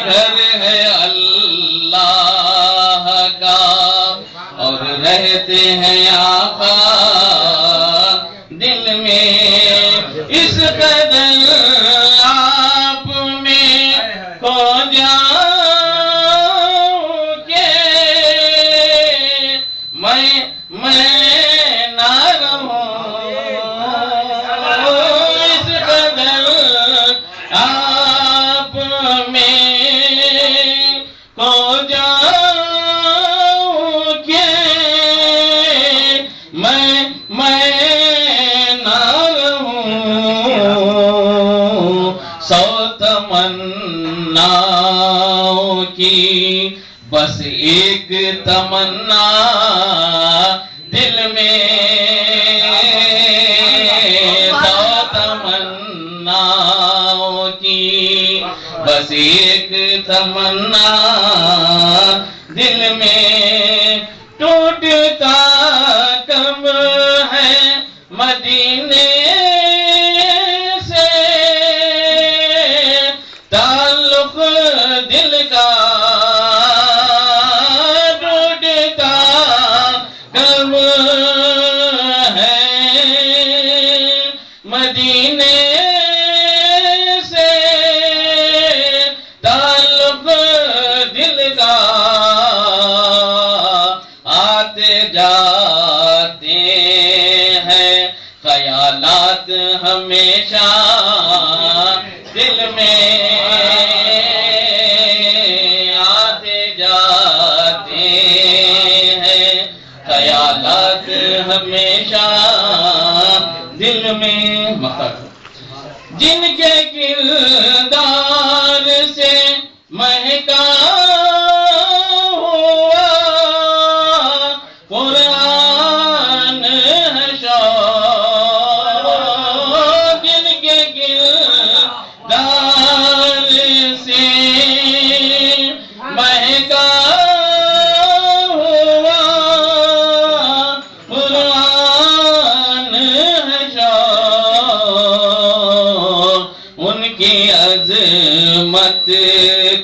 گھر ہے اللہ کا اور رہتے ہیں آقا دل میں، اس قدر آپ میں کھو جاؤں کہ میں نہ رہوں، اس قدر آپ میں کھو جاؤں کہ میں نہ رہوں، سو تمناؤں کی بس ایک تمنا دل میں، سو تمناؤں کی بس ایک تمنا دل میں، ٹوٹتا کب ہے مدینے سے تعلق دل کا، ٹوٹتا کب ہے مدینے سے تعلق دل کا، آتے جاتے ہیں خیالات ہمیشہ دل میں، آتے جاتے ہیں خیالات ہمیشہ دل میں، جن کے کردار سے مہکا ہوا قرآن ہے شوق، جن کے کردار سے مہکا ہوا قرآن ہے شوق، ان کی عظمت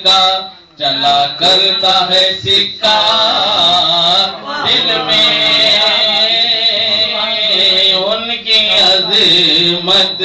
کا چلا کرتا ہے سکہ دل میں، ان کی عظمت